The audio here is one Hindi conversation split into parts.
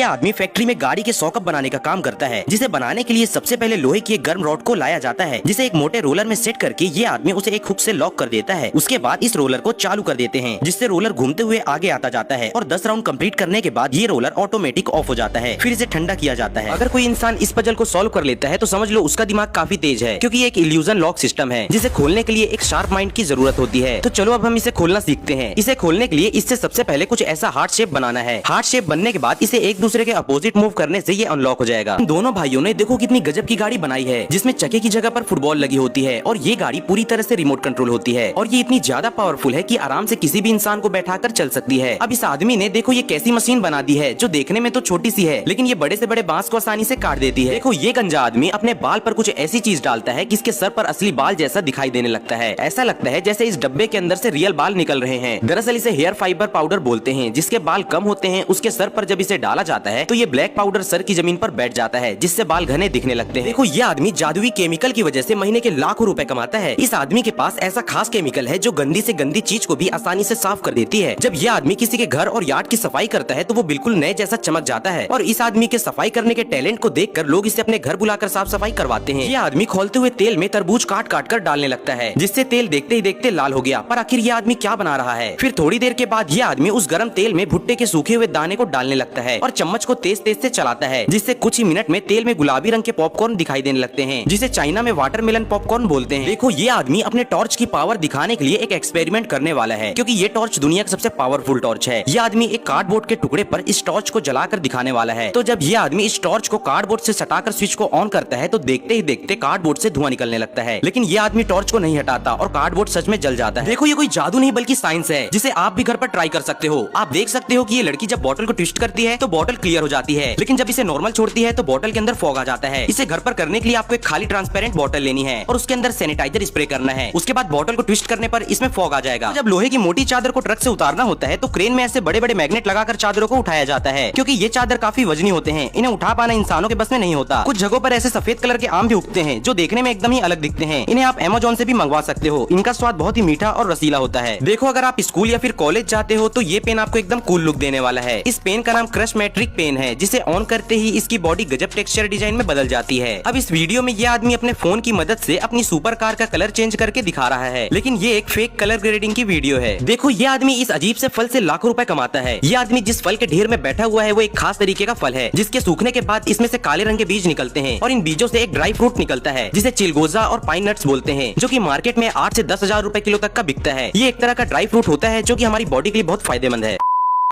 ये आदमी फैक्ट्री में गाड़ी के सॉकअप बनाने का काम करता है, जिसे बनाने के लिए सबसे पहले लोहे की एक गर्म रॉड को लाया जाता है, जिसे एक मोटे रोलर में सेट करके ये आदमी उसे एक हुक से लॉक कर देता है। उसके बाद इस रोलर को चालू कर देते हैं, जिससे रोलर घूमते हुए आगे आता जाता है और 10 राउंड कंप्लीट करने के बाद ये रोलर ऑटोमेटिक ऑफ हो जाता है। फिर इसे ठंडा किया जाता है। अगर कोई इंसान इस पजल को सॉल्व कर लेता है तो समझ लो उसका दिमाग काफी तेज है, क्योंकि ये एक इल्यूजन लॉक सिस्टम है, जिसे खोलने के लिए एक शार्प माइंड की जरूरत होती है। तो चलो अब हम इसे खोलना सीखते हैं। इसे खोलने के लिए इससे सबसे पहले कुछ ऐसा हार्ट शेप बनाना है। हार्ट शेप बनने के बाद इसे एक दूसरे के अपोजिट मूव करने से ये अनलॉक हो जाएगा। दोनों भाइयों ने देखो कितनी गजब की गाड़ी बनाई है, जिसमें चक्के की जगह पर फुटबॉल लगी होती है और ये गाड़ी पूरी तरह से रिमोट कंट्रोल होती है और ये इतनी ज्यादा पावरफुल है कि आराम से किसी भी इंसान को बैठाकर चल सकती है। अब इस आदमी ने देखो ये कैसी मशीन बना दी है, जो देखने में तो छोटी सी है, लेकिन ये बड़े से बड़े बांस को आसानी से काट देती है। देखो ये गंजा आदमी अपने बाल पर कुछ ऐसी चीज डालता है कि इसके सर पर असली बाल जैसा दिखाई देने लगता है। ऐसा लगता है जैसे इस डब्बे के अंदर से रियल बाल निकल रहे हैं। दरअसल इसे हेयर फाइबर पाउडर बोलते हैं। जिसके बाल कम होते हैं उसके सर पर जब इसे डाला जाता है तो ये ब्लैक पाउडर सर की जमीन पर बैठ जाता है, जिससे बाल घने दिखने लगते हैं। देखो ये आदमी जादुई केमिकल की वजह से महीने के लाखों रुपए कमाता है। इस आदमी के पास ऐसा खास केमिकल है जो गंदी से गंदी चीज को भी आसानी से साफ कर देती है। जब ये आदमी किसी के घर और यार्ड की सफाई करता है तो वो बिल्कुल नए जैसा चमक जाता है और इस आदमी के सफाई करने के टैलेंट को देखकर लोग इसे अपने घर बुलाकर साफ सफाई करवाते हैं। ये आदमी खोलते हुए तेल में तरबूज काट काट कर डालने लगता है, जिससे तेल देखते ही देखते लाल हो गया। पर आखिर ये आदमी क्या बना रहा है? फिर थोड़ी देर के बाद ये आदमी उस गर्म तेल में भुट्टे के सूखे हुए दाने को डालने लगता है और चम्मच को तेज तेज से चलाता है, जिससे कुछ ही मिनट में तेल में गुलाबी रंग के पॉपकॉर्न दिखाई देने लगते हैं, जिसे चाइना में वाटरमेलन पॉपकॉर्न बोलते हैं। देखो ये आदमी अपने टॉर्च की पावर दिखाने के लिए एक एक्सपेरिमेंट करने वाला है, क्योंकि ये टॉर्च दुनिया का सबसे पावरफुल टॉर्च है। ये आदमी एक कार्डबोर्ड के टुकड़े पर इस टॉर्च को जलाकर दिखाने वाला है। तो जब ये आदमी इस टॉर्च को कार्डबोर्ड से सटाकर स्विच को ऑन करता है तो देखते ही देखते कार्डबोर्ड से धुआं निकलने लगता है, लेकिन ये आदमी टॉर्च को नहीं हटाता और कार्डबोर्ड सच में जल जाता है। देखो ये कोई जादू नहीं बल्कि साइंस है, जिसे आप भी घर पर ट्राई कर सकते हो। आप देख सकते हो कि ये लड़की जब बॉटल को ट्विस्ट करती है तो बॉटल क्लियर हो जाती है, लेकिन जब इसे नॉर्मल छोड़ती है तो बॉटल के अंदर फॉग आ जाता है। इसे घर पर करने के लिए आपको एक खाली ट्रांसपेरेंट बॉटल लेनी है और उसके अंदर सैनिटाइजर स्प्रे करना है। उसके बाद बॉटल को ट्विस्ट करने पर इसमें फॉग आ जाएगा। तो जब लोहे की मोटी चादर को ट्रक से उतारना होता है तो क्रेन में ऐसे बड़े बड़े मैग्नेट लगाकर चादरों को उठाया जाता है, क्योंकि ये चादर काफी वजनी होते हैं। इन्हें उठा पाना इंसानों के बस में नहीं होता। कुछ जगहों पर ऐसे सफेद कलर के आम भी उगते हैं जो देखने में एकदम ही अलग दिखते हैं। इन्हें आप अमेज़न से भी मंगवा सकते हो। इनका स्वाद बहुत ही मीठा और रसीला होता है। देखो अगर आप स्कूल या फिर कॉलेज जाते हो तो ये पेन आपको एकदम कूल लुक देने वाला है। इस पेन का नाम क्रश मैट्रिक पेन है, जिसे ऑन करते ही इसकी बॉडी गजब टेक्सचर डिजाइन में बदल जाती है। अब इस वीडियो में ये आदमी अपने फोन की मदद से अपनी सुपर कार का कलर चेंज करके दिखा रहा है, लेकिन ये एक फेक कलर ग्रेडिंग की वीडियो है। देखो ये आदमी इस अजीब से फल से लाखों रुपए कमाता है। ये आदमी जिस फल के ढेर में बैठा हुआ है वो एक खास तरीके का फल है, जिसके सूखने के बाद इसमें से काले रंग के बीज निकलते हैं और इन बीजों से एक ड्राई फ्रूट निकलता है, जिसे चिलगोजा और पाइन नट्स बोलते हैं, जो कि मार्केट में 8 से 10,000 रुपए किलो तक का बिकता है। ये एक तरह का ड्राई फ्रूट होता है जो कि हमारी बॉडी के लिए बहुत फायदेमंद है।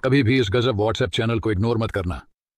कभी भी इस गजब व्हाट्सएप चैनल को इग्नोर मत करना।